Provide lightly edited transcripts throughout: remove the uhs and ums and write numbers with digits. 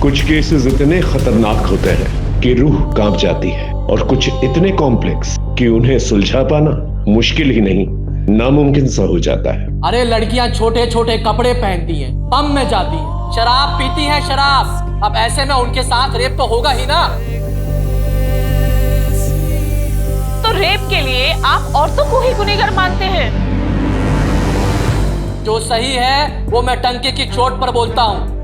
कुछ केसेस इतने खतरनाक होते हैं कि रूह कांप जाती है और कुछ इतने कॉम्प्लेक्स कि उन्हें सुलझा पाना मुश्किल ही नहीं नामुमकिन सा हो जाता है। अरे लड़कियां छोटे छोटे कपड़े पहनती हैं, पब में जाती हैं, शराब पीती हैं शराब। अब ऐसे में उनके साथ रेप तो होगा ही ना। तो रेप के लिए आप औरतों को ही गुनहगार मानते हैं? जो सही है वो मैं टंके की चोट पर बोलता हूँ।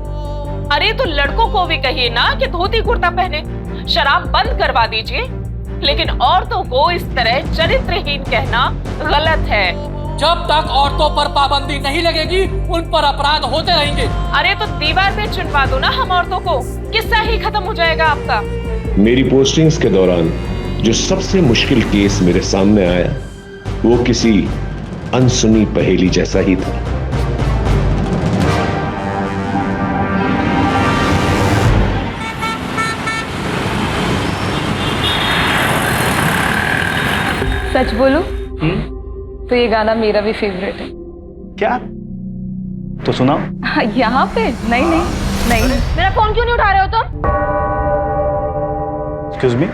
अरे तो लड़कों को भी कहिए ना कि धोती कुर्ता पहने, शराब बंद करवा दीजिए। लेकिन औरतों को इस तरह चरित्रहीन कहना गलत है। जब तक औरतों पर पाबंदी नहीं लगेगी उन पर अपराध होते रहेंगे। अरे तो दीवार पे चुनवा दो ना हम औरतों को, किस्सा ही खत्म हो जाएगा आपका। मेरी पोस्टिंग्स के दौरान जो सबसे मुश्किल केस मेरे सामने आया वो किसी अनसुनी पहेली जैसा ही था। सच बोलूं तो ये गाना मेरा भी फेवरेट है। क्या? तो सुनाओ। यहाँ पे? नहीं नहीं नहीं। मेरा फोन क्यों नहीं उठा रहे हो तुम? एक्सक्यूज मी,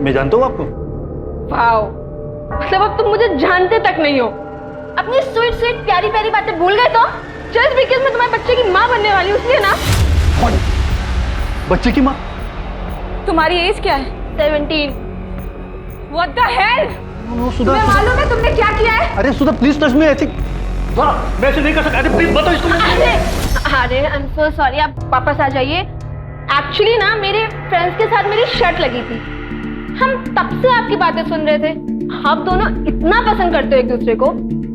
मैं जानता हूँ आपको। वाओ, मतलब अब तुम मुझे जानते तक नहीं हो। अपनी स्वीट स्वीट प्यारी प्यारी बातें भूल गए तो? जस्ट बिकॉज़ मैं तुम्हारे बच्चे की माँ बनने वाली हूँ इसलिए ना। कौन? बच्चे की माँ? तुम्हारी एज क्या है? 17। What the hell? तुम्हें मालूम है तुमने क्या किया है? अरे सुधा प्लीज टच मी, ऐसे मैं ऐसे नहीं कर सकता। अरे प्लीज बताओ इसको। अरे आई एम सो सॉरी, आप वापस आ जाइए। एक्चुअली ना मेरे फ्रेंड्स के साथ मेरी शर्ट लगी थी, हम तब से आपकी बातें सुन रहे थे। आप दोनों इतना पसंद करते हो एक दूसरे को,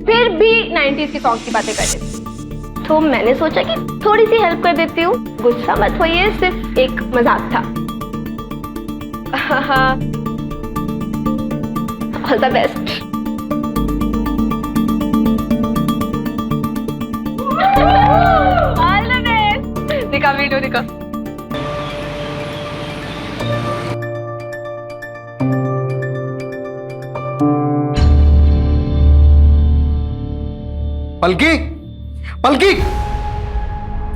फिर भी 90s की सॉन्ग की बातें कर रहे थे। तो मैंने सोचा कि थोड़ी सी हेल्प कर देती हूँ। गुस्सा मत होइए, सिर्फ एक मजाक था। All the best. All the best. दिखा वीडियो दिखा। पलकी, पलकी,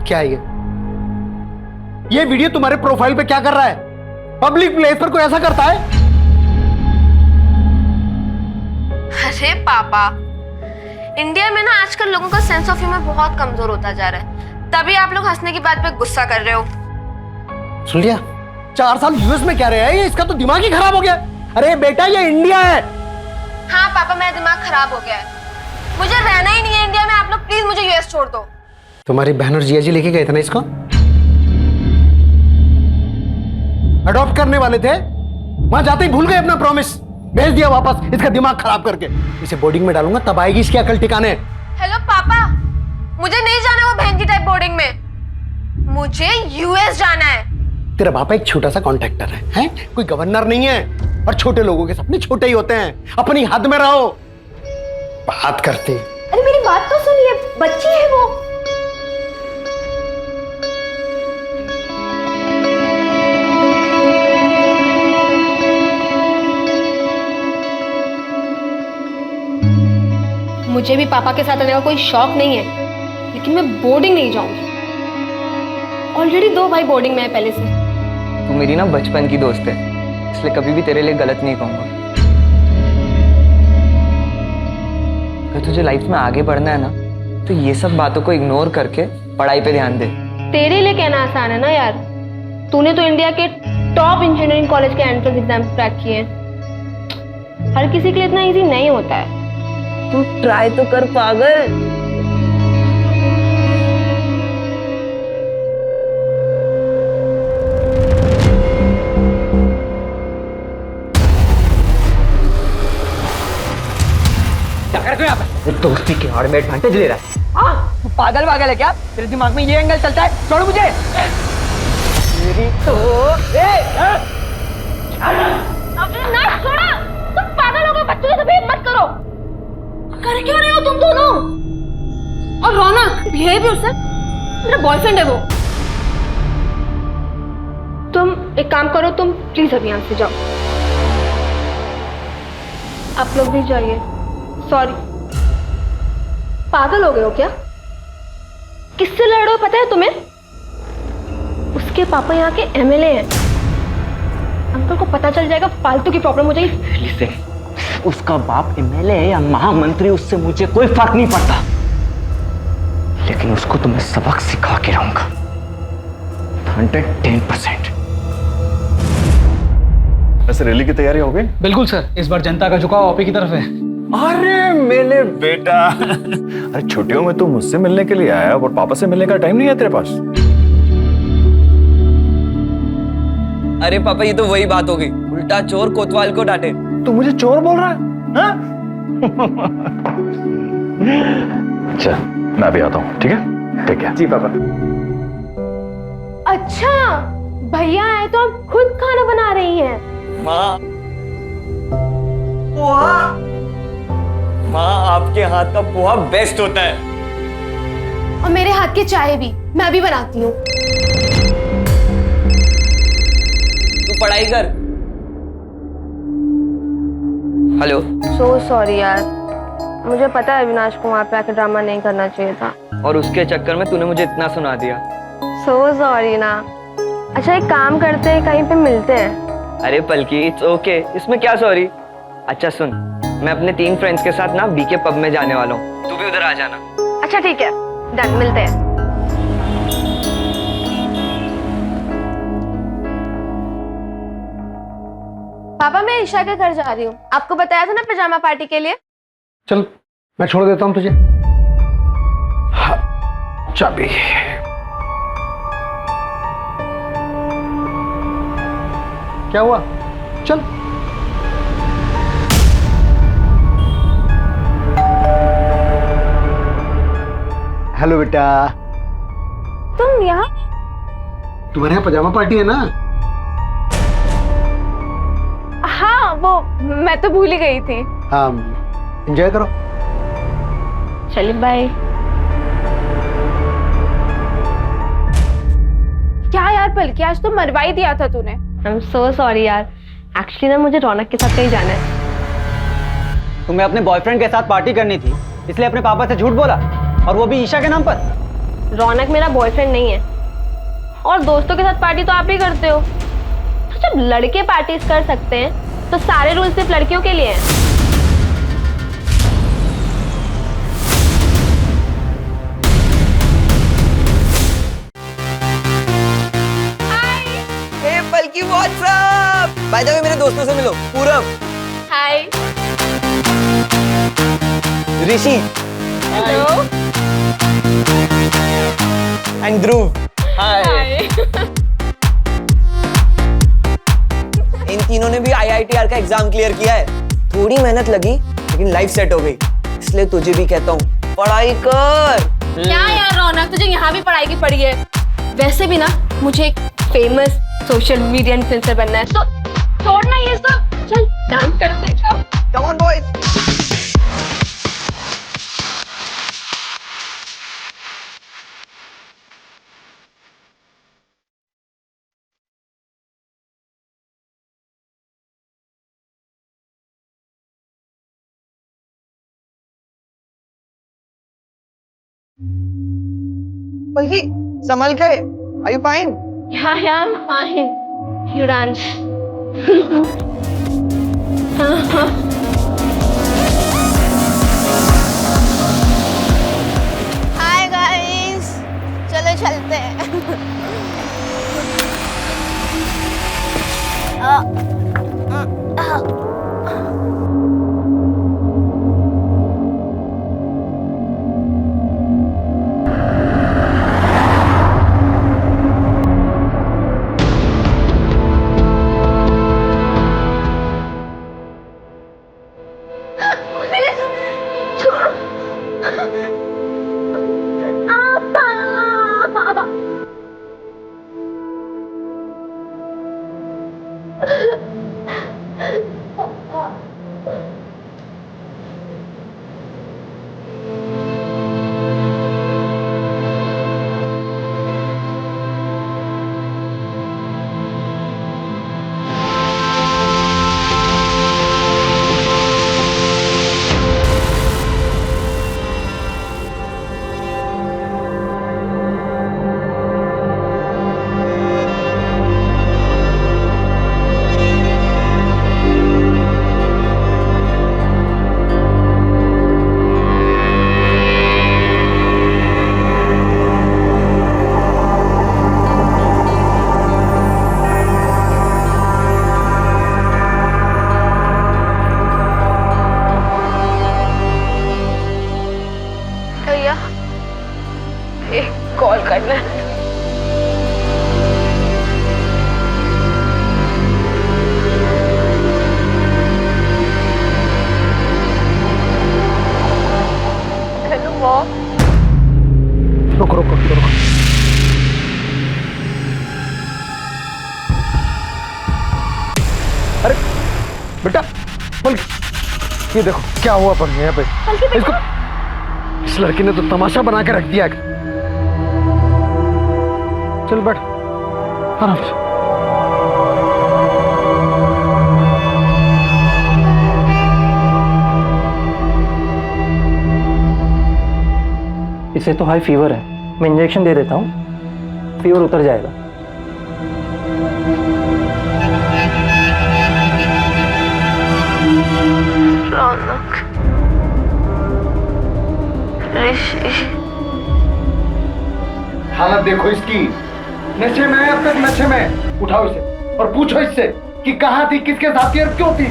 क्या है ये वीडियो तुम्हारे प्रोफाइल पे क्या कर रहा है? पब्लिक प्लेस पर कोई ऐसा करता है? अरे पापा, इंडिया में ना आजकल लोगों का सेंस ऑफ ह्यूमर बहुत कमजोर होता जा रहा है, तभी आप लोग हंसने की बात पे गुस्सा कर रहे हो। सुन लिया? 4 साल यूएस में क्या रहा है? इसका तो दिमाग ही खराब हो गया। अरे बेटा ये इंडिया है। हाँ पापा, मेरा दिमाग खराब हो गया है, मुझे रहना ही नहीं है इंडिया में। आप लोग प्लीज मुझे यूएस छोड़ दो। तुम्हारी बहन और जिया जी लेके गए थे ना इसको, अडॉप्ट करने वाले थे, वहां जाते ही भूल गए अपना प्रॉमिस, भेज दिया वापस इसका दिमाग खराब करके। इसे बोर्डिंग में डालूंगा तब आएगी इसकी अकल ठिकाने। हेलो पापा, मुझे नहीं जाना वो बहन की टाइप बोर्डिंग में, मुझे यूएस जाना है। तेरा पापा एक छोटा सा कॉन्ट्रैक्टर है? कोई गवर्नर नहीं है। और छोटे लोगों के सपने छोटे ही होते हैं, अपनी हद में रहो। बात करते। अरे मेरी बात तो सुनिए, बच्ची है वो। मुझे भी पापा के साथ रहने का कोई शौक नहीं है, लेकिन मैं बोर्डिंग नहीं जाऊंगी। ऑलरेडी 2 भाई बोर्डिंग में है पहले से। तू मेरी ना बचपन की दोस्त है, इसलिए कभी भी तेरे लिए गलत नहीं कहूंगा। अगर तुझे लाइफ में आगे बढ़ना है ना, तो ये सब बातों को इग्नोर करके पढ़ाई पे ध्यान दे। तेरे लिए कहना आसान है ना यार, तूने तो इंडिया के टॉप इंजीनियरिंग कॉलेज के एंट्रेंस एग्जाम क्रैक किए हैं। हर किसी के लिए इतना इजी नहीं होता है। तू ट्राई तो कर पागल। दोस्ती के आड़ में एडवांटेज ले रहा है। हाँ, तू पागल वागल है क्या? तेरे दिमाग में ये एंगल चलता है? छोड़ मुझे। मेरी तो ना छोड़ा, तुम पागल हो गए, बच्चों से भेद मत करो। कर क्यों रहे हो तुम दोनों? और रौनक बिहेव योरसेल्फ, मेरा बॉयफ्रेंड है वो। तुम एक काम करो, तुम प्लीज अभी यहाँ से जाओ। आप लोग भी जाइए। सॉरी। पागल हो गए हो क्या? किससे लड़ रहे हो पता है तुम्हें? उसके पापा यहाँ के एमएलए हैं। अंकल को पता चल जाएगा, फालतू की प्रॉब्लम हो जाएगी। लिसन, उसका बाप एमएलए है या महामंत्री, उससे मुझे कोई फर्क नहीं पड़ता, लेकिन उसको तो मैं सबक सिखा के रहूंगा 110%। वैसे रैली की तैयारी हो गई? बिल्कुल सर, इस बार जनता का झुकाव आप ही की तरफ है। अरे मेरे बेटा, अरे छुट्टियों में तू मुझसे मिलने के लिए आया और पापा से मिलने का टाइम नहीं है तेरे पास? अरे पापा, ये तो वही बात हो गई, उल्टा चोर कोतवाल को डांटे। तू मुझे चोर बोल रहा है? हाँ? अच्छा, मैं भी आता हूँ, ठीक है? ठीक है। जी पापा। अच्छा, भैया आए तो आप खुद खाना बना रही हैं। माँ, माँ आपके हाथ का पोहा बेस्ट होता है। और मेरे हाथ की चाय भी, मैं भी बनाती हूँ। तू पढ़ाई कर। हेलो। सो सॉरी यार, मुझे पता है अविनाश को वहाँ पे आके ड्रामा नहीं करना चाहिए था, और उसके चक्कर में तूने मुझे इतना सुना दिया। सो सॉरी ना। अच्छा एक काम करते हैं, कहीं पे मिलते हैं। अरे पलकी, इट्स ओके, इसमें क्या सॉरी। अच्छा सुन, मैं अपने 3 फ्रेंड्स के साथ ना बीके पब में जाने वाला हूँ, तू भी उधर आ जाना। अच्छा ठीक है, डन, मिलते हैं। पापा मैं ईशा के घर जा रही हूँ, आपको बताया था ना पिजामा पार्टी के लिए। चल मैं छोड़ देता हूँ तुझे। हाँ, चाबी। क्या हुआ? चल। हेलो बेटा। तुम यहाँ? तुम्हारे यहाँ पजामा पार्टी है ना? हाँ, वो मैं तो भूल ही गई थी। हाँ, एंजॉय करो। चलिए बाय। क्या यार पलकी, आज तो मरवा ही दिया था तूने। आई एम सो सॉरी यार, एक्चुअली ना मुझे रौनक के साथ कहीं जाना है। तुम्हें अपने बॉयफ्रेंड के साथ पार्टी करनी थी, इसलिए अपने पापा से झूठ बोला, और वो भी ईशा के नाम पर। रौनक मेरा बॉयफ्रेंड नहीं है, और दोस्तों के साथ पार्टी तो आप ही करते हो। तो जब लड़के पार्टीज कर सकते हैं तो सारे रूल सिर्फ लड़कियों के लिए हैं। हे पलकी, व्हाट्सअप। बाय द वे मेरे दोस्तों से मिलो, पूरब। हाय। ऋषि। हेलो। एंड ध्रुव। हाय। इन तीनों ने भी IITR का एग्जाम क्लियर किया है। थोड़ी मेहनत लगी, लेकिन लाइफ सेट हो गई। इसलिए तुझे भी कहता हूँ, पढ़ाई कर। क्या यार रौनक, तुझे यहाँ भी पढ़ाई की पड़ी है। वैसे भी ना मुझे एक फेमस सोशल मीडिया इन्फ्लुएंसर बनना है, तो छोड़ना ये सब, चल डांस करते हैं। Come on boys. पलकी, संभल के। Are you fine? Yeah, I'm fine. You dance. Hi guys, चलो चलते हैं। कॉल करना है। Hello mom. रुको रुको रुको। अरे बेटा पलकी, ये देखो क्या हुआ पर यहाँ पे। इसको, इस लड़की ने तो तमाशा बना के रख दिया। चल बैठ आराम से। इसे तो हाई फीवर है, मैं इंजेक्शन दे देता हूँ, फीवर उतर जाएगा। रौनक, ऋषि, हालत देखो इसकी, नशे में है अब तक, नशे में। उठाओ इसे और पूछो इससे कि कहाँ थी, किसके साथ थी और क्यों थी।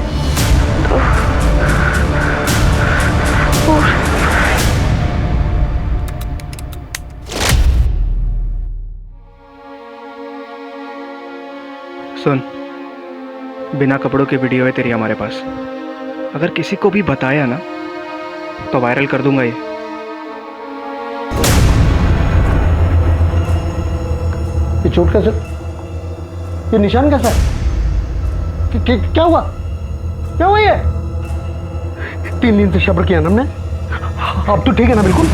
सुन, बिना कपड़ों की वीडियो है तेरी हमारे पास। अगर किसी को भी बताया ना तो वायरल कर दूंगा ये। चोट कैसे, ये निशान कैसा है, क्या हुआ, क्या हुआ ये? 3 दिन से सब्र किया ना हमने, अब तो ठीक है ना बिल्कुल?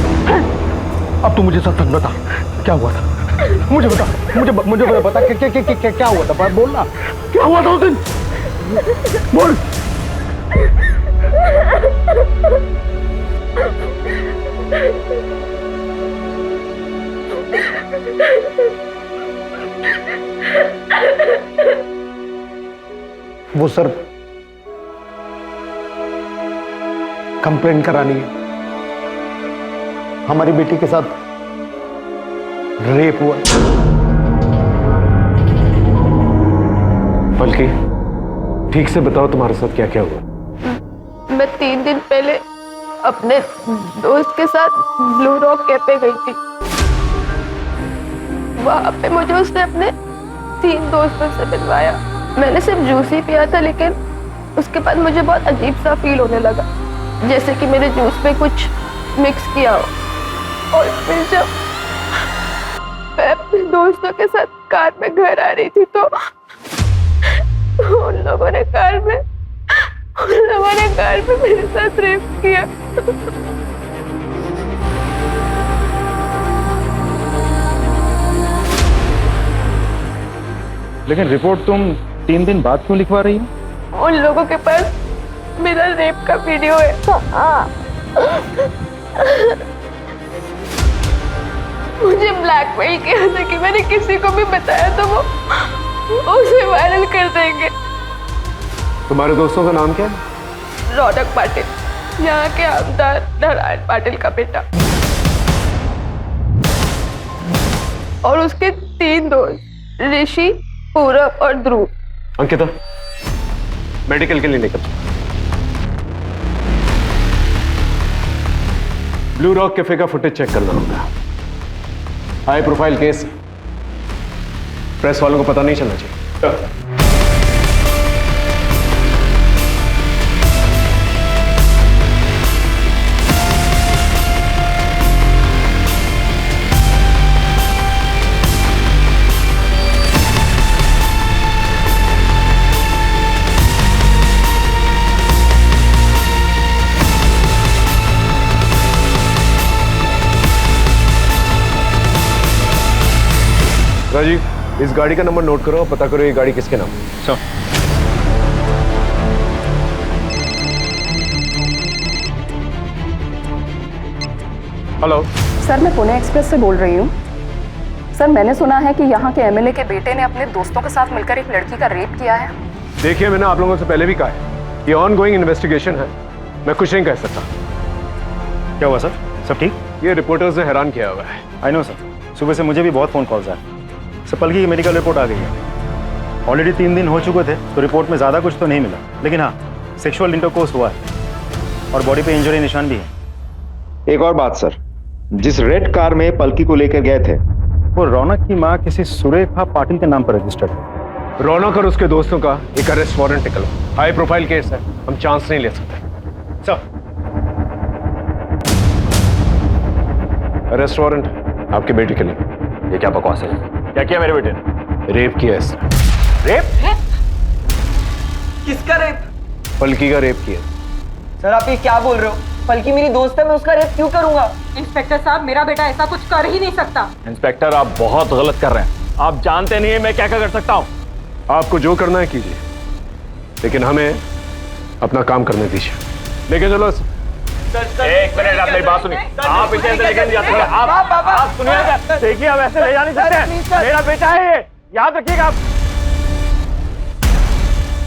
अब तू मुझे सच बता, क्या हुआ था? मुझे बता, मुझे बता क्या हुआ था, बात बोल ना, क्या हुआ था उस दिन, बोल। वो सर कंप्लेंट करानी है, हमारी बेटी के साथ रेप हुआ। बल्कि ठीक से बताओ तुम्हारे साथ क्या क्या हुआ। मैं 3 दिन पहले अपने दोस्त के साथ ब्लू रॉक कैफे गई थी। वहां पे मुझे उसने अपने 3 दोस्तों से मिलवाया। मैंने सिर्फ जूस ही पिया था, लेकिन उसके बाद मुझे बहुत अजीब सा फील होने लगा, जैसे कि मेरे जूस में कुछ मिक्स किया हो। और फिर जब मैं अपने दोस्तों के साथ कार में घर आ रही थी तो उन लोगों ने कार में मेरे साथ रेप किया। लेकिन रिपोर्ट तुम 3 दिन बाद क्यों लिखवा रही हो? उन लोगों के पास मेरा रेप का वीडियो है। मुझे ब्लैकमेल किया था कि मैंने किसी को भी बताया तो वो उसे वायरल कर देंगे। तुम्हारे दोस्तों का नाम क्या है? रौनक पाटिल, यहाँ के आमदार नारायण पाटिल का बेटा, और उसके 3 दोस्त ऋषि, पूरब और ध्रुव। अंकिता, मेडिकल के लिए निकल। ब्लू रॉक कैफे का फुटेज चेक करना होगा। हाई प्रोफाइल केस, प्रेस वालों को पता नहीं चलना चाहिए। राजीव, इस गाड़ी का नंबर नोट करो, पता करो ये गाड़ी किसके नाम है। सर, हेलो सर, मैं पुणे एक्सप्रेस से बोल रही हूँ। सर, मैंने सुना है कि यहाँ के एमएलए के बेटे ने अपने दोस्तों के साथ मिलकर एक लड़की का रेप किया है। देखिए, मैंने आप लोगों से पहले भी कहा है, ये ऑनगोइंग इन्वेस्टिगेशन है, मैं कुछ नहीं कह सकता। क्या हुआ सर, सब ठीक? ये रिपोर्टर्स ने हैरान किया हुआ है। आई नो सर, सुबह से मुझे भी बहुत फ़ोन कॉल्स आए। सर, पलकी की मेडिकल रिपोर्ट आ गई है। ऑलरेडी 3 दिन हो चुके थे तो रिपोर्ट में ज़्यादा कुछ तो नहीं मिला, लेकिन हाँ, सेक्सुअल इंटरकोर्स हुआ है और बॉडी पे इंजरी निशान भी है। एक और बात सर, जिस रेड कार में पलकी को लेकर गए थे वो रौनक की माँ किसी सुरेखा पाटिल के नाम पर रजिस्टर्ड है। रौनक और उसके दोस्तों का एक अरेस्ट वारंट निकला। हाई प्रोफाइल केस है, हम चांस नहीं ले सकते। सर, अरेस्ट वारंट आपके बेटे के लिए। ये क्या बकवास है? क्या किया मेरे बेटे ने? रेप किया इसने। रेप? किसका रेप? पलकी का रेप किया। सर आप ये क्या बोल रहे हो? पलकी मेरी दोस्त है, मैं उसका रेप क्यों करूंगा? इंस्पेक्टर साहब, मेरा बेटा ऐसा कुछ कर ही नहीं सकता। इंस्पेक्टर आप बहुत गलत कर रहे हैं। आप जानते नहीं है मैं क्या क्या कर सकता हूँ। आपको जो करना है कीजिए, लेकिन हमें अपना काम करने दीजिए। लेके चलो। एक मिनट, आप मेरी बात सुनिए। आप इसे ऐसे लेकर नहीं जा सकते। आप सुनिए, देखिए आप ऐसे ले जा नहीं सकते। मेरा बेटा है ये, याद रखिएगा आप।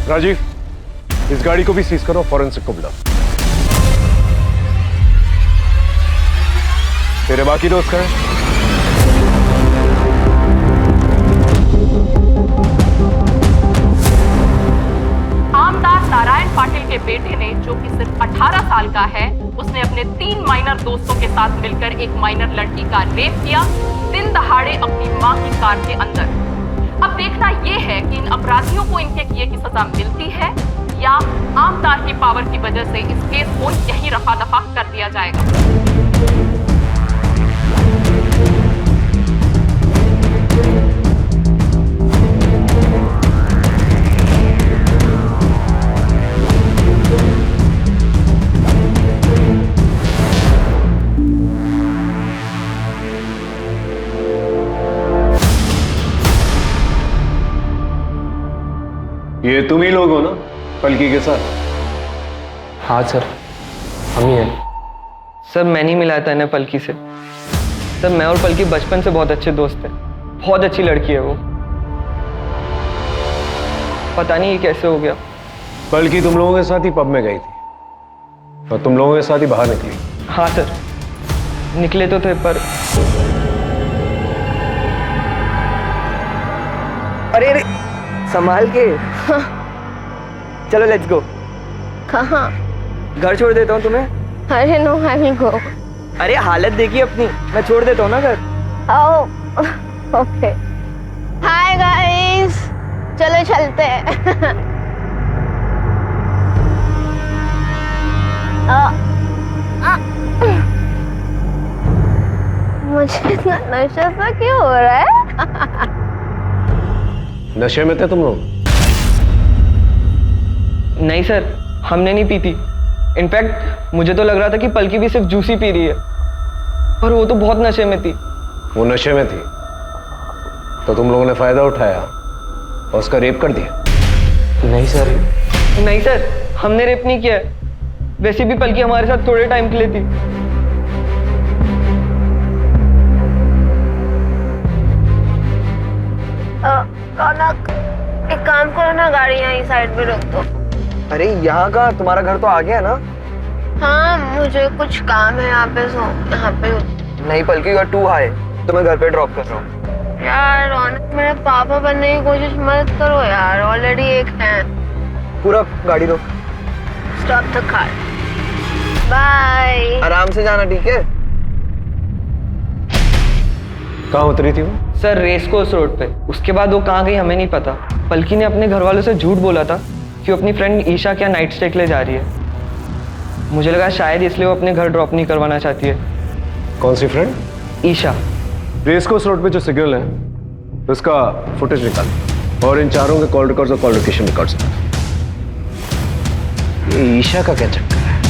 राजीव, इस गाड़ी को भी सीज करो, फॉरेंसिक को बुलाओ। तेरे बाकी दोस्त कहाँ हैं? आमदार नारायण पाटिल के बेटे ने, जो कि सिर्फ 18 साल का है, उसने अपने 3 माइनर दोस्तों के साथ मिलकर एक माइनर लड़की का रेप किया, दिन दहाड़े अपनी मां की कार के अंदर। अब देखना यह है कि इन अपराधियों को इनके किए की सजा मिलती है या आमदार की पावर की वजह से इस केस को यहीं रफा दफा कर दिया जाएगा। ये तुम ही लोग हो ना पलकी के साथ? हाँ सर, हम ही हैं। सर मैं नहीं मिलाया था इन्हें पलकी से। सर मैं और पलकी बचपन से बहुत अच्छे दोस्त हैं। बहुत अच्छी लड़की है वो। पता नहीं ये कैसे हो गया। पलकी तुम लोगों के साथ ही पब में गई थी और तुम लोगों के साथ ही बाहर निकली। हाँ सर, निकले तो थे पर। अरे अरे संभाल के। चलो लेट्स गो। कहाँ? घर छोड़ देता हूँ तुम्हें। अरे नो, आई विल गो। अरे हालत देखिए अपनी, मैं छोड़ देता हूँ ना घर। ओके। हाय गाइस, चलो चलते हैं। मुझे इतना नशा सा क्यों हो रहा है? नशे में थे तुम लोग? नहीं सर, हमने नहीं पी थी। इनफैक्ट मुझे तो लग रहा था कि पलकी भी सिर्फ जूस ही पी रही है, पर वो तो बहुत नशे में थी। वो नशे में थी तो तुम लोगों ने फायदा उठाया और उसका रेप कर दिया? नहीं सर, नहीं सर, हमने रेप नहीं किया है। वैसे भी पलकी हमारे साथ थोड़े टाइम के लिए थी। रौनक, एक काम करो ना, गाड़ी यहीं साइड में रोक दो। अरे यहाँ का, तुम्हारा घर तो आ गया ना? हाँ, मुझे कुछ काम है यहाँ पे, सो यहाँ पे। नहीं पलकी, यू आर टू हाई, तो मैं घर पे ड्रॉप कर रहा हूँ। यार रौनक, मेरे पापा बनने की कोशिश मत करो यार, ऑलरेडी एक है। पूरा गाड़ी रोक। Stop the car. बाय। आराम से जाना, ठीक है? कहाँ उतरी थी वो? सर रेस कोर्स रोड पे। उसके बाद वो कहाँ गई हमें नहीं पता। पलकी ने अपने घर वालों से झूठ बोला था कि वो अपनी फ्रेंड ईशा क्या नाइट स्टे के लिए जा रही है। मुझे लगा शायद इसलिए वो अपने घर ड्रॉप नहीं करवाना चाहती है। कौन सी friend? Isha. Race Course Road पे जो सिग्नल है उसका फुटेज निकाल और इन चारों के कॉल रिकॉर्ड्स और कॉल लोकेशन रिकॉर्ड्स। ये ईशा का क्या चक्कर है?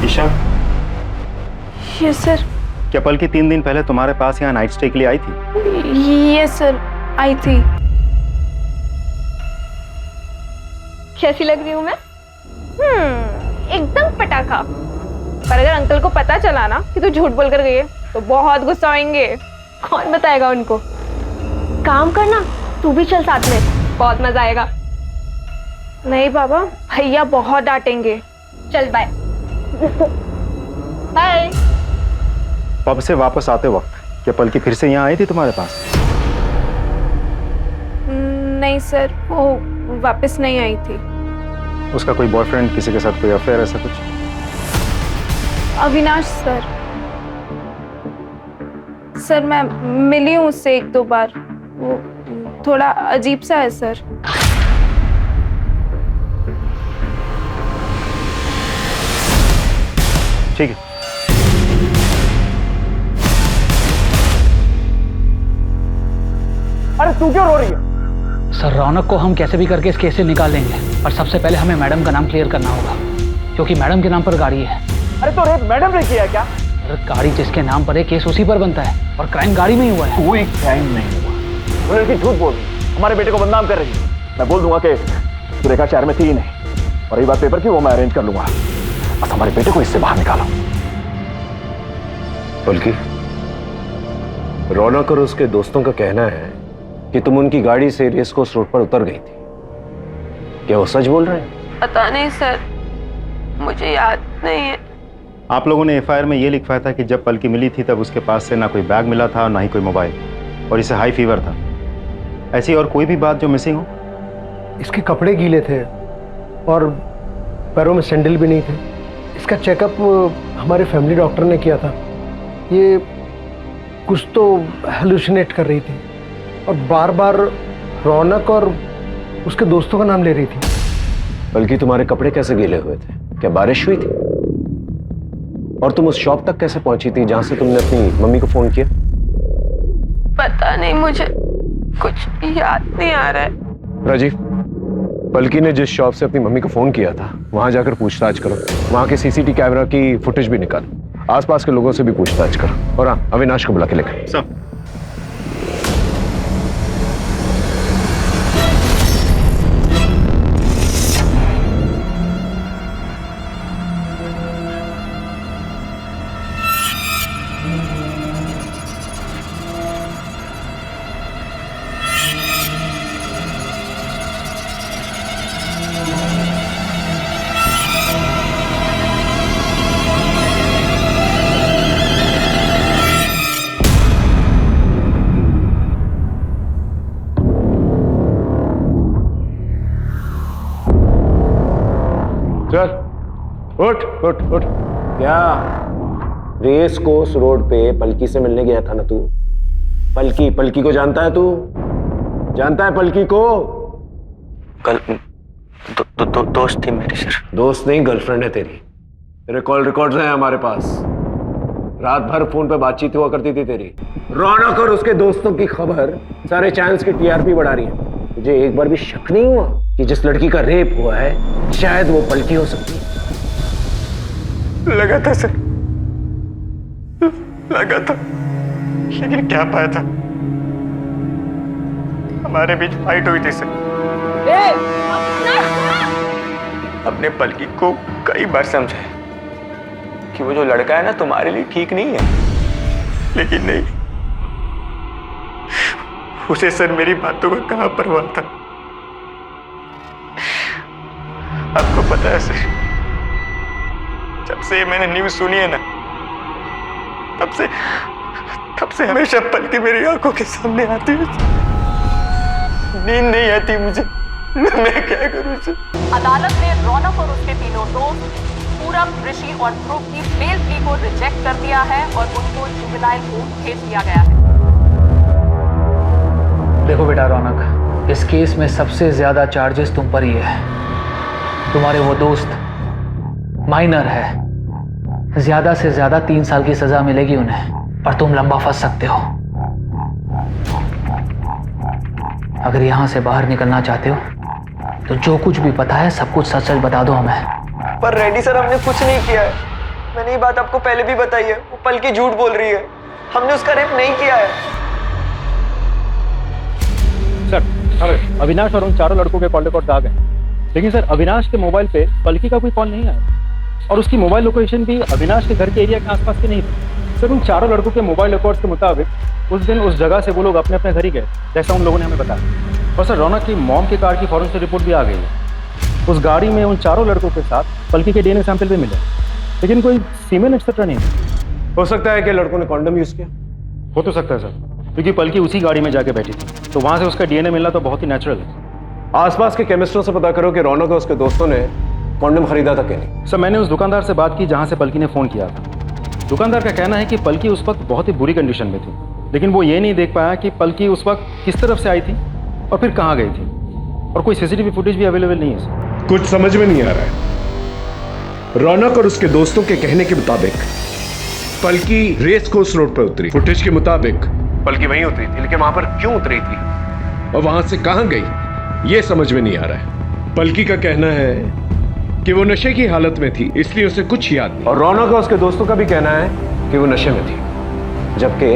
Isha, yes sir. क्या पलकी 3 दिन पहले तुम्हारे पास यहाँ नाइट स्टे के लिए आई थी? यस सर, आई थी। कैसी लग रही हूँ मैं? एकदम पटाखा। पर अगर अंकल को पता चला ना कि तू झूठ बोल कर गई है तो बहुत गुस्सा होंगे। कौन बताएगा उनको? काम करना, तू भी चल साथ में, बहुत मजा आएगा। नहीं बाबा, भैया बहुत डांटेंगे। चल बाय। बाय। पब से वापस आते वक्त क्या पलकी फिर से यहाँ आई थी तुम्हारे पास? नहीं सर, वो वापस नहीं आई थी। उसका कोई बॉयफ्रेंड, किसी के साथ कोई अफेयर, ऐसा कुछ? अविनाश सर मैं मिली हूँ उससे 1-2 बार। वो थोड़ा अजीब सा है सर। ठीक है। अरे तू क्यों रो रही है? सर रौनक को हम कैसे भी करके इस केस से निकालेंगे, पर सबसे पहले हमें मैडम का नाम क्लियर करना होगा, क्योंकि मैडम के नाम पर गाड़ी है। अरे तो रेप मैडम ने किया है क्या? अरे गाड़ी जिसके नाम पर है, केस उसी पर बनता है, और क्राइम गाड़ी में ही हुआ है। कोई क्राइम नहीं हुआ। वो लड़की झूठ बोल रही है, हमारे बेटे को बदनाम कर रही है। मैं बोल दूंगा कि सुरेखा शहर में थी नहीं, और रही बात पेपर की, वो मैं अरेंज कर लूंगा। बस हमारे बेटे को इससे बाहर निकालो। बल्कि रौनक और उसके दोस्तों का कहना है कि तुम उनकी गाड़ी से रेस कोर्स रोड पर उतर गई थी। क्या वो सच बोल रहे हैं? पता नहीं सर, मुझे याद नहीं है। आप लोगों ने एफआईआर में ये लिखवाया था कि जब पलकी मिली थी तब उसके पास से ना कोई बैग मिला था, ना ही कोई मोबाइल, और इसे हाई फीवर था। ऐसी और कोई भी बात जो मिसिंग हो? इसके कपड़े गीले थे और पैरों में सैंडल भी नहीं थे। इसका चेकअप हमारे फैमिली डॉक्टर ने किया था। ये कुछ तो हेलुसिनेट कर रही थी और बार बार रौनक और उसके दोस्तों का नाम ले रही थी। बल्कि तुम्हारे कपड़े कैसे गीले हुए थे? क्या बारिश हुई थी? और तुम उस शॉप तक कैसे पहुंची थी जहां से तुमने अपनी मम्मी को फोन किया? पता नहीं, मुझे कुछ याद नहीं आ रहा है। राजीव, पलकी ने जिस शॉप से अपनी मम्मी को फोन किया था वहां जाकर पूछताछ करो। वहां के सीसीटीवी कैमरा की फुटेज भी निकालो। आसपास के लोगों से भी पूछताछ करो। और हाँ, अविनाश को बुला के लेकर। सब चल उठ उठ उठ। क्या रेस कोर्स रोड पे पलकी से मिलने गया था ना तू? पलकी को जानता है तू? जानता है पलकी को? कल दोस्त थी मेरी सर। दोस्त नहीं, गर्लफ्रेंड है तेरी। तेरे कॉल रिकॉर्ड्स हैं हमारे पास। रात भर फोन पे बातचीत हुआ करती थी तेरी। रौनक और उसके दोस्तों की खबर सारे चैनल्स की टीआरपी बढ़ा रही है। मुझे एक बार भी शक नहीं हुआ कि जिस लड़की का रेप हुआ है शायद वो पलकी हो सकती है। लगा था सर, लगा था, लेकिन क्या पाया था? हमारे बीच फाइट हुई थी सर। अपने पलकी को कई बार समझाया कि वो जो लड़का है ना तुम्हारे लिए ठीक नहीं है, लेकिन नहीं, उसे सर मेरी बातों का कहां परवाह था। आपको पता है सर, जब से मैंने न्यूज सुनी है ना, तब से हमेशा पलकी मेरी आंखों के सामने आती है। नींद नहीं आती मुझे, मैं क्या करूं सर? अदालत ने रौनक और उसके तीनों दोस्त पूरब, ऋषि और ध्रुव की बेल प्ली को रिजेक्ट कर दिया है और उनको जुवेनाइल कोर्ट भेज दिया गया है। देखो बेटा रौनक, इस केस में सबसे ज्यादा चार्जेस तुम पर ही है। तुम्हारे वो दोस्त माइनर है, ज्यादा से ज्यादा 3 साल की सजा मिलेगी उन्हें, पर तुम लंबा फंस सकते हो। अगर यहां से बाहर निकलना चाहते हो तो जो कुछ भी पता है सब कुछ सच सच बता दो हमें। पर रेड्डी सर, हमने कुछ नहीं किया है। मैंने ये बात आपको पहले भी बताई है। वो पलकी झूठ बोल रही है, हमने उसका रेप नहीं किया है। सर अविनाश और उन चारों लड़कों के कॉल रिकॉर्ड आ गए, लेकिन सर अविनाश के मोबाइल पे पलकी का कोई कॉल नहीं आया और उसकी मोबाइल लोकेशन भी अविनाश के घर के एरिया के आसपास की नहीं थी। सर उन चारों लड़कों के मोबाइल रिकॉर्ड्स के मुताबिक उस दिन उस जगह से वो लोग अपने अपने घर ही गए, जैसा उन लोगों ने हमें बताया। और सर रौनक की मॉम की कार की फॉरेंसिक रिपोर्ट भी आ गई है। उस गाड़ी में उन चारों लड़कों के साथ पलकी के डीएनए सैंपल भी मिले, लेकिन कोई सीमेन एक्सेट्रा नहीं। हो सकता है कि लड़कों ने कॉन्डम यूज किया। हो तो सकता है सर, क्योंकि पलकी उसी गाड़ी में जाके बैठी थी, तो वहां से उसका डीएनए मिलना तो बहुत ही नेचुरल है। आसपास के केमिस्टों से पता करो कि रौनक और उसके दोस्तों ने कॉन्डम खरीदा था कि नहीं। सर मैंने उस दुकानदार से बात की जहाँ से पलकी ने फ़ोन किया था। दुकानदार का कहना है कि पलकी उस वक्त बहुत ही बुरी कंडीशन में थी, लेकिन वो ये नहीं देख पाया कि पलकी उस वक्त किस तरफ से आई थी और फिर कहाँ गई थी, और कोई सीसीटीवी फुटेज भी अवेलेबल नहीं है सर। कुछ समझ में नहीं आ रहा है। रौनक और उसके दोस्तों के कहने के मुताबिक पलकी रेस कोर्स रोड पर उतरी। फुटेज के मुताबिक पलकी वहीं उतरी थी, लेकिन वहां पर क्यों उतरी थी और वहां से कहां गई ये समझ में नहीं आ रहा है। पलकी का कहना है कि वो नशे की हालत में थी, इसलिए उसे कुछ याद नहीं। और रौनक और उसके दोस्तों का भी कहना है कि वो नशे में थी, जबकि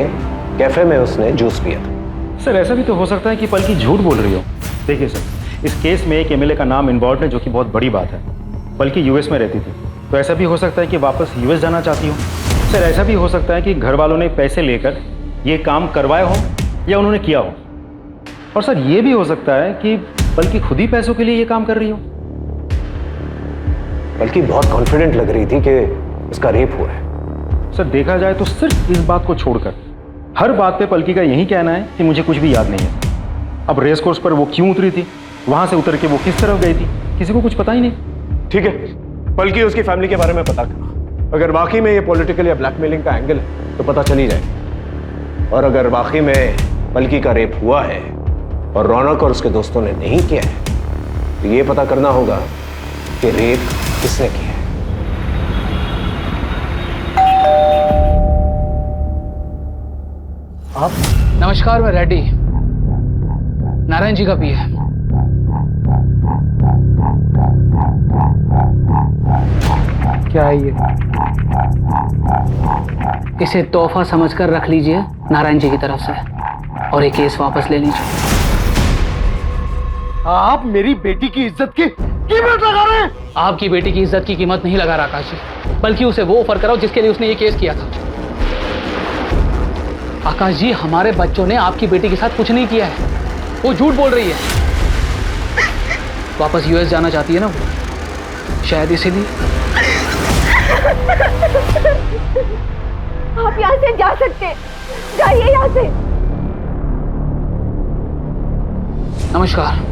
कैफे में उसने जूस पिया था। सर ऐसा भी तो हो सकता है कि पलकी झूठ बोल रही हो। देखिए सर, इस केस में एक एमएलए का नाम इन्वॉल्व है, जो कि बहुत बड़ी बात है। पलकी यूएस में रहती थी, तो ऐसा भी हो सकता है कि वापस यूएस जाना चाहती हो। सर ऐसा भी हो सकता है कि घर वालों ने पैसे लेकर ये काम करवाया हो या उन्होंने किया हो। और सर ये भी हो सकता है कि पलकी खुद ही पैसों के लिए ये काम कर रही हो। पलकी बहुत कॉन्फिडेंट लग रही थी कि उसका रेप हुआ है। सर देखा जाए तो सिर्फ इस बात को छोड़कर हर बात पे पलकी का यही कहना है कि मुझे कुछ भी याद नहीं है। अब रेस कोर्स पर वो क्यों उतरी थी, वहां से उतर के वो किस तरफ गई थी, किसी को कुछ पता ही नहीं। ठीक है, पलकी उसकी फैमिली के बारे में पता करो। अगर वाकई में ये पॉलिटिकल या ब्लैकमेलिंग का एंगल है तो पता चल ही जाएगा। और अगर वाकई में पलकी का रेप हुआ है और रौनक और उसके दोस्तों ने नहीं किया है, तो ये पता करना होगा कि रेप किसने किया है। आप? नमस्कार, मैं रेड्डी, नारायण जी का पीए। क्या है ये? इसे तोहफा समझकर रख लीजिए नारायण जी की तरफ से, और ये केस वापस ले लीजिए। आप मेरी बेटी की इज्जत की कीमत लगा रहे हैं। आपकी बेटी की इज्जत की कीमत नहीं लगा रहा आकाश जी, बल्कि उसे वो ऑफर कराओ जिसके लिए उसने ये केस किया था। आकाश जी, हमारे बच्चों ने आपकी बेटी के साथ कुछ नहीं किया है, वो झूठ बोल रही है। वापस यूएस जाना चाहती है ना वो, शायद इसीलिए। आप यहाँ से जा सकते हैं, जाइए यहाँ से। नमस्कार।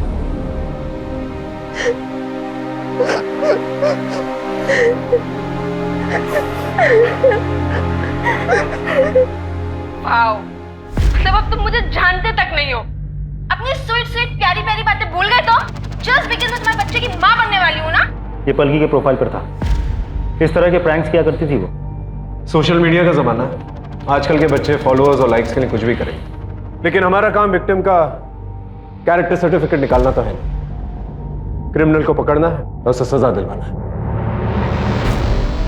वाओ, मतलब अब तुम मुझे जानते तक नहीं हो। अपनी स्वीट स्वीट प्यारी प्यारी बातें भूल गए तो? जस्ट बिकॉज़ मैं तुम्हारे बच्चे की माँ बनने वाली हूँ ना। ये पलकी के प्रोफाइल पर था, इस तरह के प्रैंक्स किया करती थी वो। सोशल मीडिया का जमाना है, आजकल के बच्चे फॉलोअर्स और लाइक्स के लिए कुछ भी करें, लेकिन हमारा काम विक्टिम का कैरेक्टर सर्टिफिकेट निकालना तो है नहीं। क्रिमिनल को पकड़ना है और उसे सजा दिलवाना है।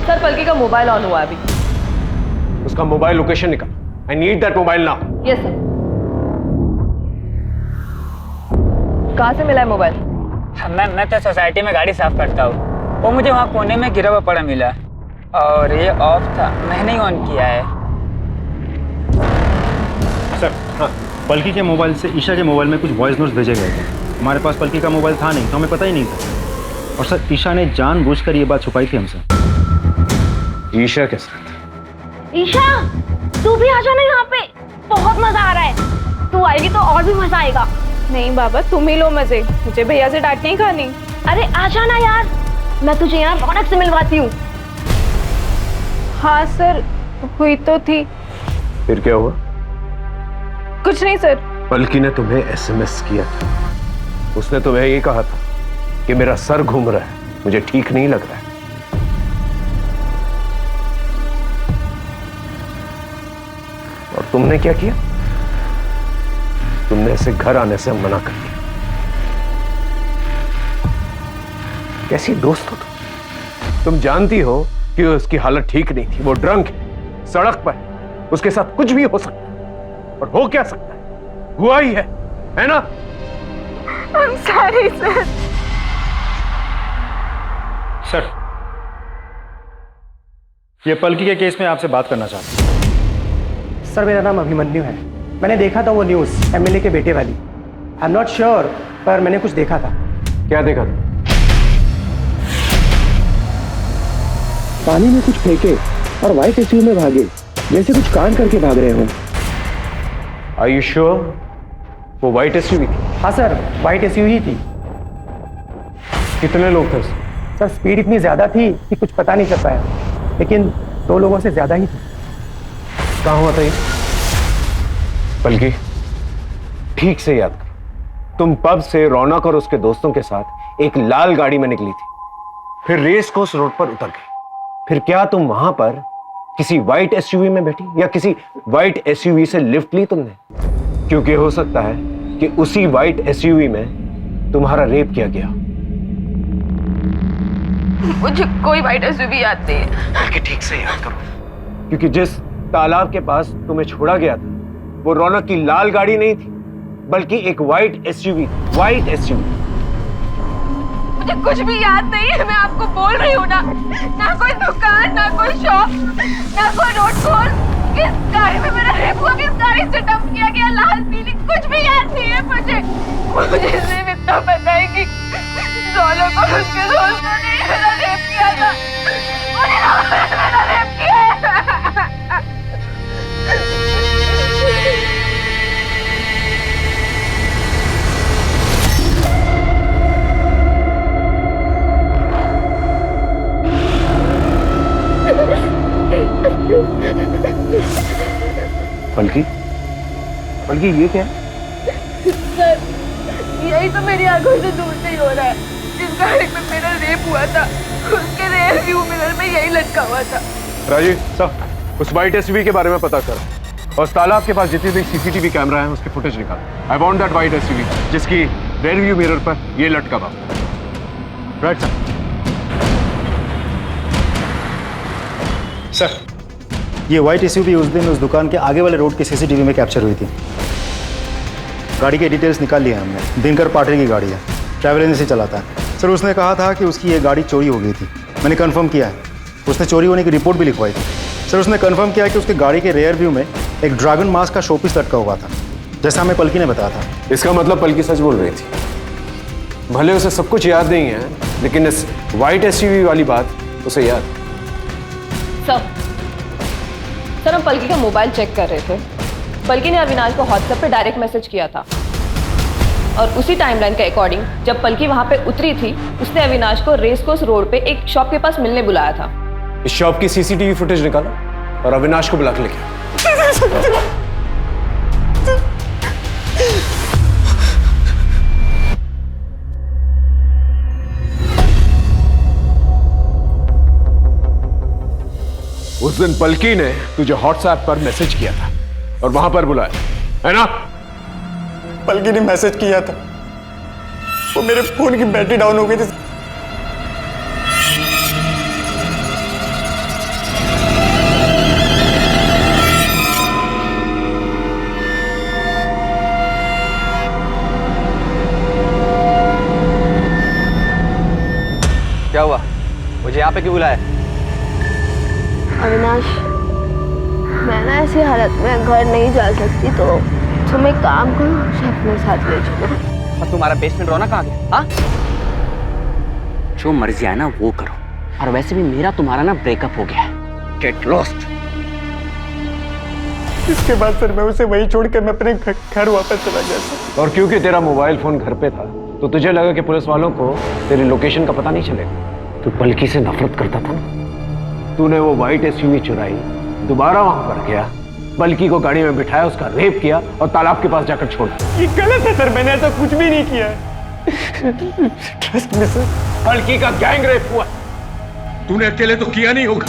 सर, पलकी का मोबाइल ऑन हुआ अभी। उसका मोबाइल लोकेशन निकाल। I need that mobile now. Yes sir. कहाँ से मिला है मोबाइल? मैं तो सोसाइटी में गाड़ी साफ करता हूँ, वो मुझे वहाँ कोने में गिरा हुआ पड़ा मिला और ये ऑफ था, मैंने ही ऑन किया है। सर हाँ, पलकी के मोबाइल से ईशा के मोबाइल में कुछ वॉइस नोट्स भेजे गए थे। हमारे पास पलकी का मोबाइल था नहीं, तो हमें पता ही नहीं था। और सर ईशा ने जानबूझकर ये बात छुपाई थी हमसे। ईशा के साथ? ईशा, तू भी आ जाना यहाँ पे, बहुत मजा आ रहा है। तू आएगी तो और भी मजा आएगा। नहीं बाबा, तुम ही लो मजे, मुझे भैया से डांट नहीं खानी। अरे आ जाना यार, मैं तुझे यहाँ रौनक से मिलवाती हूँ। हाँ सर, हुई तो थी। फिर क्या हुआ? कुछ नहीं सर। पलकी ने तुम्हें एसएमएस किया था, उसने तुम्हें ये कहा था कि मेरा सर घूम रहा है, मुझे ठीक नहीं लग रहा है। और तुमने क्या किया? तुमने इसे घर आने से मना कर दिया। कैसी दोस्त हो तुम जानती हो कि उसकी हालत ठीक नहीं थी, वो ड्रंक है, सड़क पर, उसके साथ कुछ भी हो सकता है। और हो क्या सकता है? हुआ ही है ना? I'm sorry sir. सर, ये पलकी के केस में आपसे बात करना चाहता हूँ। सर मेरा नाम अभिमन्यु है, मैंने देखा था वो न्यूज़ एमएलए के बेटे वाली। आई एम नॉट श्योर, पर मैंने कुछ देखा था। क्या देखा था? पानी में कुछ फेंके और व्हाइट एसयू में भागे, जैसे कुछ कांड करके भाग रहे हो। Are you sure? वो व्हाइट एसयूवी थी? हाँ सर, व्हाइट एसयू ही थी। कितने लोग थे उसमें? सर स्पीड इतनी ज्यादा थी कि कुछ पता नहीं चल पाया, लेकिन 2 लोगों से ज्यादा ही थे। कहाँ हुआ था ये? बल्कि ठीक से याद कर, तुम पब से रौनक और उसके दोस्तों के साथ एक लाल गाड़ी में निकली थी, फिर रेस कोर्स रोड पर उतर गई। फिर क्या तुम वहां पर किसी व्हाइट एसयूवी में बैठी या किसी व्हाइट एसयूवी से लिफ्ट ली तुमने? क्योंकि हो सकता है कि उसी व्हाइट एसयूवी में तुम्हारा रेप किया गया। मुझे कोई व्हाइट एसयूवी याद नहीं है। बल्कि ठीक से याद करो, क्योंकि जिस तालाब के पास तुम्हें छोड़ा गया था वो रौनक की लाल गाड़ी नहीं थी, बल्कि एक व्हाइट एसयूवी। White SUV. मुझे कुछ भी याद नहीं है, मैं आपको बोल रही हूँ ना। ना कोई दुकान, ना कोई शॉप, ना कोई रोड कॉल। किस गाड़ी में मेरा रेप हुआ, किस गाड़ी से डंप किया गया, लाल पीली, कुछ भी याद नहीं है मुझे सिर्फ इतना पता है कि रौनक और उसके दोस्तों ने मेरा रेप किया था। मेरा रेप किया है। बल्कि बल्कि ये क्या है? सर, यही तो मेरी आंखों से दूर से ही हो रहा है। जिस गाड़ी में मेरा रेप हुआ था उसके रेयर व्यू मिरर में यही लटका हुआ था। राजीव सर, उस व्हाइट एसयूवी के बारे में पता कर और तालाब के पास जितने भी सीसीटीवी कैमरा है उसके फुटेज निकाल। I want that white SUV जिसकी रेयर व्यू मिरर पर ये लटका हुआ। राइट सर, ये व्हाइट एसयूवी उस दिन उस दुकान के आगे वाले रोड के सीसीटीवी में कैप्चर हुई थी। गाड़ी के डिटेल्स निकाल लिए हमने। दिनकर पाटिल की गाड़ी है, ट्रैवल एजेंसी चलाता है। सर उसने कहा था कि उसकी ये गाड़ी चोरी हो गई थी। मैंने कंफर्म किया है, उसने चोरी होने की रिपोर्ट भी लिखवाई थी। सर उसने कंफर्म किया कि उसकी गाड़ी के रेयर व्यू में एक ड्रैगन मास्क का शोपीस लटका हुआ था, जैसा हमें पलकी ने बताया था। इसका मतलब पलकी सच बोल रही थी। भले उसे सब कुछ याद नहीं है, लेकिन इस व्हाइट एसयूवी वाली बात उसे याद। सर हम पलकी का मोबाइल चेक कर रहे थे। पलकी ने अविनाश को व्हाट्सएप पे डायरेक्ट मैसेज किया था और उसी टाइमलाइन के अकॉर्डिंग जब पलकी वहां पे उतरी थी उसने अविनाश को रेस कोर्स रोड पे एक शॉप के पास मिलने बुलाया था। इस शॉप की सीसीटीवी फुटेज निकालो और अविनाश को बुला के लेके आओ। उस दिन पलकी ने तुझे व्हाट्सएप पर मैसेज किया था और वहां पर बुलाया, है ना? पलकी ने मैसेज किया था, वो मेरे फोन की बैटरी डाउन हो गई थी। क्या हुआ? मुझे यहाँ पे क्यों बुलाया? अविनाश, मैं ना ऐसी हालत में घर नहीं जा सकती, तो तुम एक काम करो, मुझे अपने साथ ले चलो। और तुम्हारा बेस्ट फ्रेंड रौनक कहाँ गया? हाँ? जो मर्जी है ना वो करो, और वैसे भी मेरा तुम्हारा ना ब्रेकअप हो गया है। Get lost. इसके बाद सर मैं उसे वही छोड़ के मैं अपने घर वापस चला गया सर। और क्योंकि तेरा मोबाइल फोन घर पे था तो तुझे लगा कि पुलिस वालों को तेरी लोकेशन का पता नहीं चलेगा। तू पलकी से नफरत करता था ना, तूने वो व्हाइट एसयूवी चुराई, दोबारा वहां पर गया, पलकी को गाड़ी में बिठाया, उसका रेप किया और तालाब के पास जाकर छोड़ा। ये गलत है सर, मैंने ऐसा कुछ भी नहीं किया ट्रस्ट मी सर। पलकी का गैंग रेप हुआ। तूने अकेले तो किया नहीं होगा,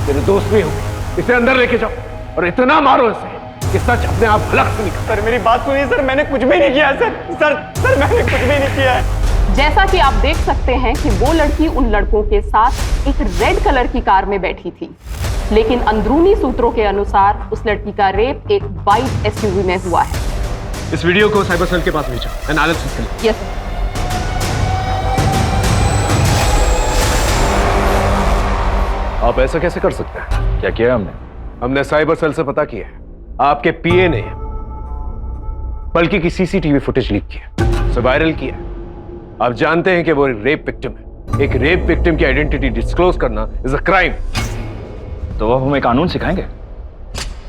तेरे दोस्त भी होंगे। इसे अंदर लेके जाओ और इतना मारो इसे कि सच अपने आप हलक से निकले। सर मेरी बात सुनिए सर, मैंने कुछ भी नहीं किया है सर मैंने कुछ भी नहीं किया है। जैसा कि आप देख सकते हैं कि वो लड़की उन लड़कों के साथ एक रेड कलर की कार में बैठी थी, लेकिन अंदरूनी सूत्रों के अनुसार उस लड़की का रेप एक व्हाइट एसयूवी में हुआ है। इस वीडियो को साइबर सेल के पास भेजो, एनालिसिस के लिए। Yes sir. आप ऐसा कैसे कर सकते हैं? क्या किया हमने? हमने साइबर सेल से पता किया है, आपके पीए ने पलकी की सीसीटीवी फुटेज लीक किया, उसे वायरल किया। आप जानते हैं कि वो रेप विक्टिम है। एक रेप विक्टिम की आइडेंटिटी डिस्क्लोज करना इज अ क्राइम। तो अब हमें कानून सिखाएंगे?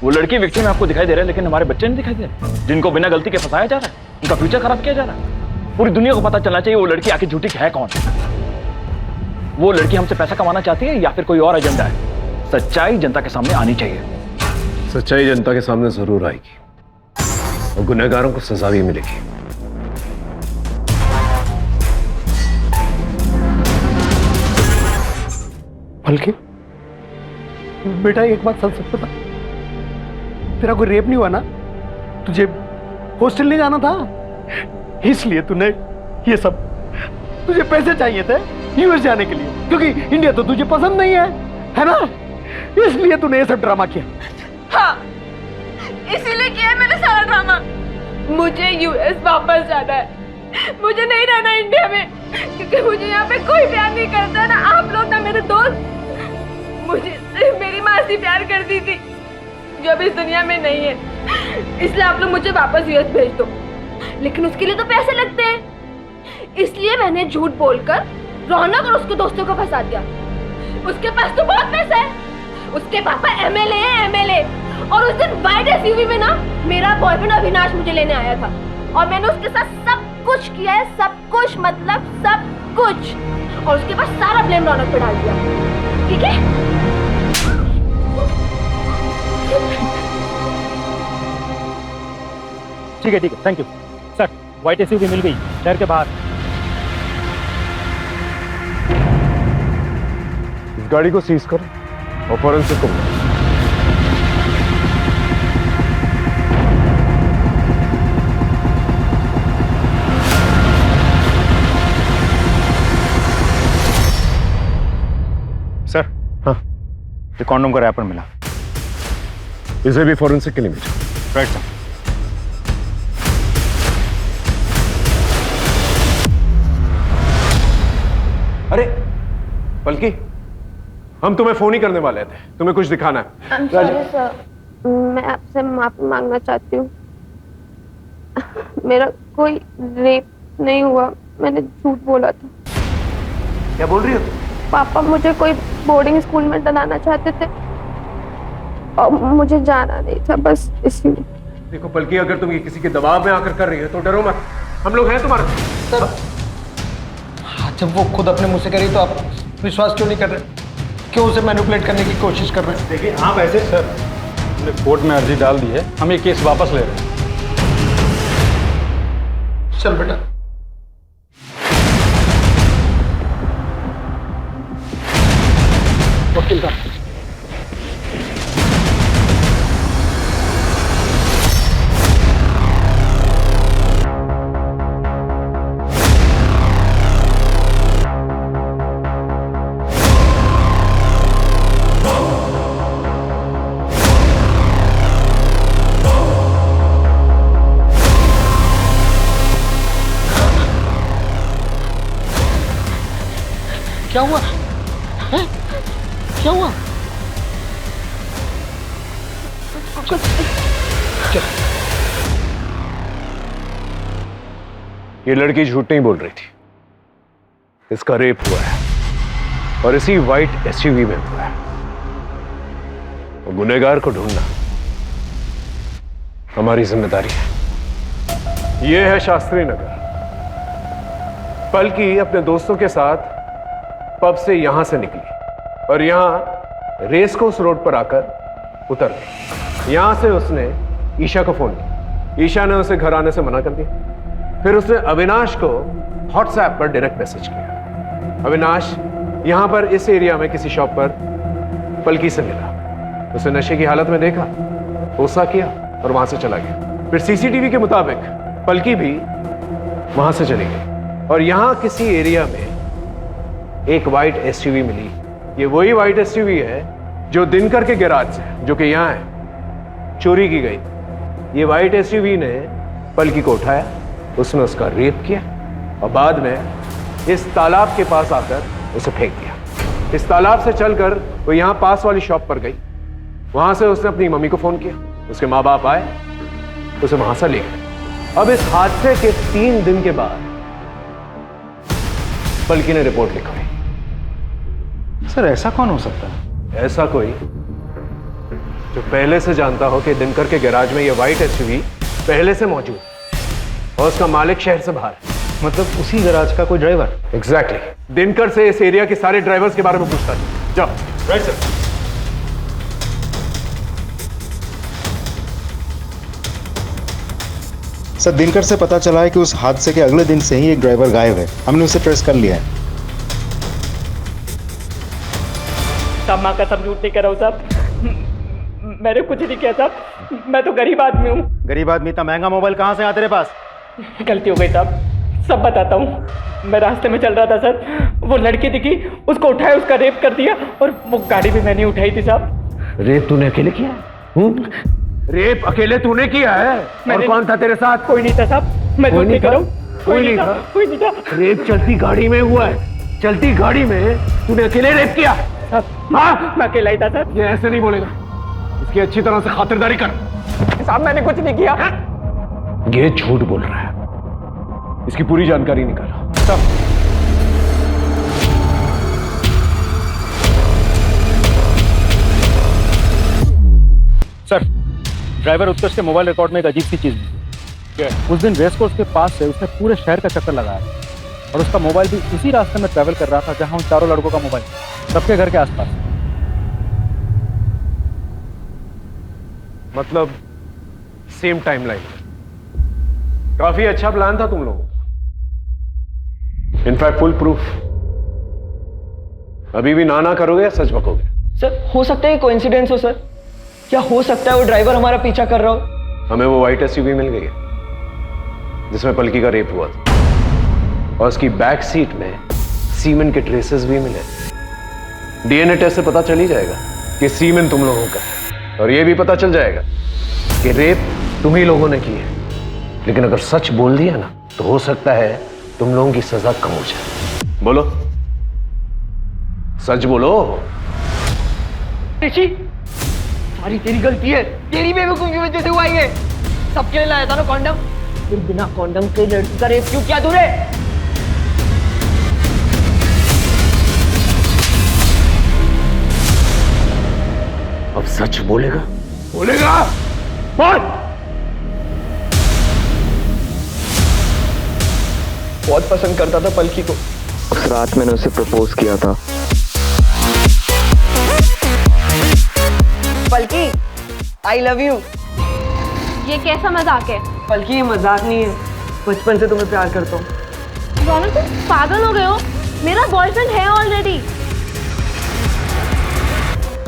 वो लड़की विक्टिम आपको दिखाई दे रहा है, लेकिन हमारे बच्चे नहीं दिखाई दे रहे, जिनको बिना गलती के फंसाया जा रहा है, उनका फ्यूचर खराब किया जा रहा है। पूरी दुनिया को पता चलना चाहिए वो लड़की आखिर झूठी है कौन। वो लड़की हमसे पैसा कमाना चाहती है या फिर कोई और एजेंडा है? सच्चाई जनता के सामने आनी चाहिए। सच्चाई जनता के सामने जरूर आएगी और गुनहगारों को सजा भी मिलेगी। पलकी, बेटा एक बात सच बता, तेरा कोई रेप नहीं हुआ ना? तुझे हॉस्टल नहीं जाना था, इसलिए तूने ये सब, तुझे पैसे चाहिए थे यूएस जाने के लिए, क्योंकि इंडिया तो तुझे पसंद नहीं है ना? इसलिए तूने ये सब ड्रामा किया। हाँ, इसीलिए किया है मैंने सारा ड्रामा। मुझे यूएस वापस जाना है, मुझे नहीं रहना इंडिया में, क्योंकि मुझे यहाँ पे कोई प्यार नहीं करता, ना आप लोग ना मेरे दोस्त। मुझे सिर्फ मेरी मासी प्यार करती थी, जो अब इस दुनिया में नहीं है, इसलिए आप लोग मुझे वापस यूएस भेज दो। लेकिन उसके लिए तो पैसे लगते हैं, इसलिए मैंने झूठ बोलकर रौनक और उसके दोस्तों को फंसा दिया। उसके पास तो बहुत पैसा है, उसके पापा एमएलए हैं, एमएलए। और उस दिन वाइट एसयूवी में ना मेरा बॉयफ्रेंड अविनाश मुझे लेने आया था, और मैंने उसके साथ सब कुछ किया है, सब कुछ मतलब सब कुछ, और उसके बाद सारा ब्लेम रौनक पे डाल दिया। ठीक है? ठीक है, thank you sir. White SUV मिल गई शहर के बाहर। इस गाड़ी को सीज करो और फॉरेंसिक को बुलाओ। सर, हाँ, ये कॉन्डोम का रैपर मिला। इसे भी फॉरेंसिक के लिए भेजो। Right sir. अरे पलकी, हम तुम्हें फोन ही करने वाले थे, तुम्हें कुछ दिखाना है। सॉरी सर, मैं आपसे माफी मांगना चाहती हूँ। मेरा कोई रेप नहीं हुआ, मैंने झूठ बोला था। क्या बोल रही हो? पापा मुझे कोई बोर्डिंग स्कूल में डलाना चाहते थे और मुझे जाना नहीं था, बस इसलिए। देखो पलकी, अगर तुम ये किसी के दबाव में आकर कर रही हो तो डरो मत, हम लोग हैं तुम्हारे साथ। जब वो खुद अपने मुंह से करी तो आप विश्वास क्यों नहीं कर रहे? क्यों उसे मैनिपुलेट करने की कोशिश कर रहे हैं? देखिए आप ऐसे सर, हमने कोर्ट में अर्जी डाल दी है, हम ये केस वापस ले रहे हैं। चल बेटा। वकील साहब, क्या हुआ? हैं? क्या हुआ? ये लड़की झूठ नहीं बोल रही थी, इसका रेप हुआ है और इसी व्हाइट एसयूवी में हुआ है। और गुनहगार को ढूंढना हमारी जिम्मेदारी है। यह है शास्त्री नगर। पलकी अपने दोस्तों के साथ पब से यहां से निकली और यहां रेस कोर्स रोड पर आकर उतर गई। यहां से उसने ईशा को फोन किया। ईशा ने उसे घर आने से मना कर दिया। फिर उसने अविनाश को व्हाट्सएप पर डायरेक्ट मैसेज किया। अविनाश यहां पर इस एरिया में किसी शॉप पर पलकी से मिला, उसे नशे की हालत में देखा, गुस्सा किया और वहां से चला गया। फिर सीसीटीवी के मुताबिक पलकी भी वहां से चली गई और यहां किसी एरिया में एक व्हाइट एसयूवी मिली। ये वही व्हाइट एसयूवी है जो दिनकर के गैराज से, जो कि यहां है, चोरी की गई। ये व्हाइट एसयूवी ने पलकी को उठाया, उसने उसका रेप किया और बाद में इस तालाब के पास आकर उसे फेंक दिया। इस तालाब से चलकर वो यहां पास वाली शॉप पर गई। वहां से उसने अपनी मम्मी को फोन किया, उसके माँ बाप आए, उसे वहां से ले गए। अब इस हादसे के 3 दिन के बाद पलकी ने रिपोर्ट लिखवाई। सर ऐसा कौन हो सकता है? ऐसा कोई जो पहले से जानता हो कि दिनकर के गैराज में ये व्हाइट एसयूवी पहले से मौजूद और उसका मालिक शहर से बाहर है। मतलब उसी गैराज का कोई ड्राइवर? एग्जैक्टली। दिनकर से इस एरिया के सारे ड्राइवर्स के बारे में पूछता है। जाओ। Right sir. सर, दिनकर से पता चला है कि उस हादसे के अगले दिन से ही एक ड्राइवर गायब है। हमने उसे ट्रेस कर लिया है। साहब माँ का सब झूठ नहीं कर रहा हूँ साहब, मैंने कुछ नहीं किया साहब, मैं तो गरीब आदमी हूँ। गरीब आदमी? इतना महंगा मोबाइल कहाँ से आया तेरे पास? गलती हो गई साहब, सब बताता हूँ। मैं रास्ते में चल रहा था सर, वो लड़की दिखी, उसको उठाया, उसका रेप कर दिया, और वो गाड़ी भी मैंने उठाई थी साहब। रेप तूने अकेले किया है? रेप अकेले तूने किया है? और कौन था तेरे साथ? कोई नहीं था साहब, मैं झूठ नहीं कर रहा हूँ। कोई नहीं था? कोई नहीं था। रेप चलती गाड़ी में हुआ है। चलती गाड़ी में तूने अकेले रेप किया? हाँ, मैं अकेला ही था सर। ये ऐसे नहीं बोलेगा, इसकी अच्छी तरह से खातिरदारी कर। साहब मैंने कुछ नहीं किया। ये झूठ बोल रहा है, इसकी पूरी जानकारी निकालो। सर, ड्राइवर उत्कर्ष के मोबाइल रिकॉर्ड में एक अजीब सी चीज मिली। उस दिन रेस कोर्स के पास से उसने पूरे शहर का चक्कर लगाया और उसका मोबाइल भी उसी रास्ते में ट्रैवल कर रहा था जहां उन चारों लड़कों का मोबाइल, सबके घर के आसपास। मतलब सेम टाइमलाइन। काफी अच्छा प्लान था तुम लोगों का, इनफैक्ट फुल प्रूफ। अभी भी ना करोगे या सच बकोगे? सर, हो सकता है कोइंसिडेंस हो सर। क्या हो सकता है वो ड्राइवर हमारा पीछा कर रहा हो? हमें वो व्हाइट एसयूवी मिल गई है जिसमें पलकी का रेप हुआ था, और उसकी बैक सीट में सीमेन के ट्रेसेस भी मिले। डीएनए टेस्ट से पता चल ही जाएगा कि सीमेन तुम लोगों का है, और यह भी पता चल जाएगा कि रेप तुम ही लोगों ने की है। लेकिन अगर सच बोल दिया ना तो हो सकता है तुम लोगों की सजा कम हो जाए। बोलो, सच बोलो। ऋषि, सारी तेरी गलती है, तेरी बेवकूफी की वजह से हुआ ये। सबके लिए लाया था ना कॉन्डम, फिर बिना कॉन्डम के लड़की का रेप क्यों किया तूने? अब सच बोलेगा? बोलेगा? बोल। बहुत पसंद करता था पलकी को। उस रात मैंने उसे प्रपोज किया था। पलकी, आई लव यू। ये कैसा मजाक है? पलकी, ये मजाक नहीं है, बचपन से तुम्हें प्यार करता हूँ। रौनक, तुम पागल हो गए हो? मेरा बॉयफ्रेंड है ऑलरेडी।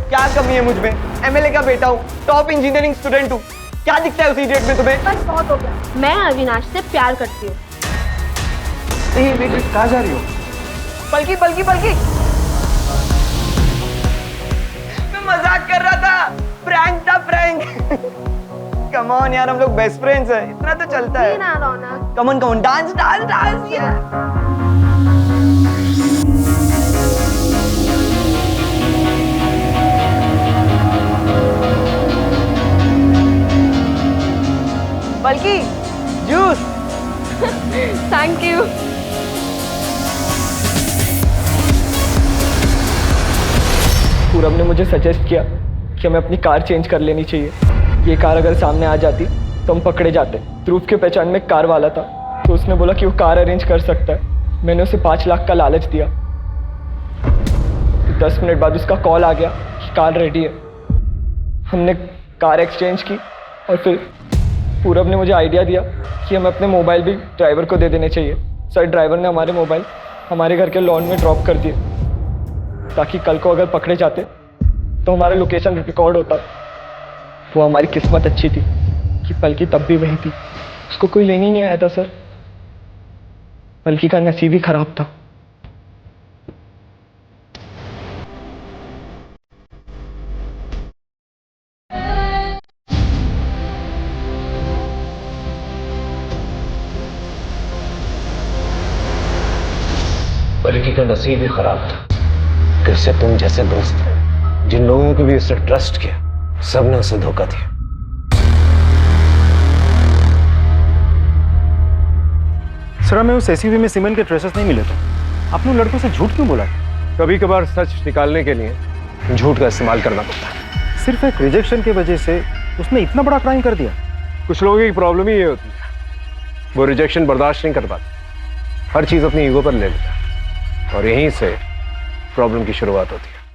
क्या कमी है मुझ में? एमएलए का बेटा हूँ, टॉप इंजीनियरिंग स्टूडेंट हूँ। क्या दिखता है उस इडियट में तुम्हें? बस बहुत हो गया। मैं अविनाश से प्यार करती हूँ। कहाँ जा रही हो? पलकी पलकी पलकी, मैं मजाक कर रहा था, प्रैंक था प्रैंक। कम ऑन यार, हम लोग बेस्ट फ्रेंड्स हैं, इतना तो चलता है। ना Raunak, come on dance dance dance यार। Palki, juice. Thank you. Purab ने मुझे सजेस्ट किया कि हमें अपनी कार चेंज कर लेनी चाहिए। ये कार अगर सामने आ जाती तो हम पकड़े जाते। ध्रुव के पहचान में एक कार वाला था, तो उसने बोला कि वो कार अरेंज कर सकता है। मैंने उसे 5 लाख का लालच दिया। तो 10 मिनट बाद उसका कॉल आ गया कि कार रेडी है। हमने कार एक्सचेंज की और फिर पूरब ने मुझे आइडिया दिया कि हमें अपने मोबाइल भी ड्राइवर को दे देने चाहिए। सर, ड्राइवर ने हमारे मोबाइल हमारे घर के लॉन में ड्रॉप कर दिए ताकि कल को अगर पकड़े जाते तो हमारा लोकेशन रिकॉर्ड होता। वो हमारी किस्मत अच्छी थी कि पलकी तब भी वहीं थी, उसको कोई लेने ही नहीं आया था सर। पलकी का नसीब ही खराब था। पलकी का नसीब ही खराब था कि उससे तुम जैसे दोस्त हैं, जिन लोगों को भी उससे ट्रस्ट किया, सबने उसे धोखा दिया। सर, हमें उस एसयूवी में सीमेंट के ट्रेसेस नहीं मिले थे। आपने उन लड़कों से झूठ क्यों बोला? कभी कभार सच निकालने के लिए झूठ का इस्तेमाल करना पड़ता है। सिर्फ एक रिजेक्शन की वजह से उसने इतना बड़ा क्राइम कर दिया। कुछ लोगों की प्रॉब्लम ही ये होती है, वो रिजेक्शन बर्दाश्त नहीं कर पाते, हर चीज अपनी ईगो पर ले लेता है और यहीं से प्रॉब्लम की शुरुआत होती है।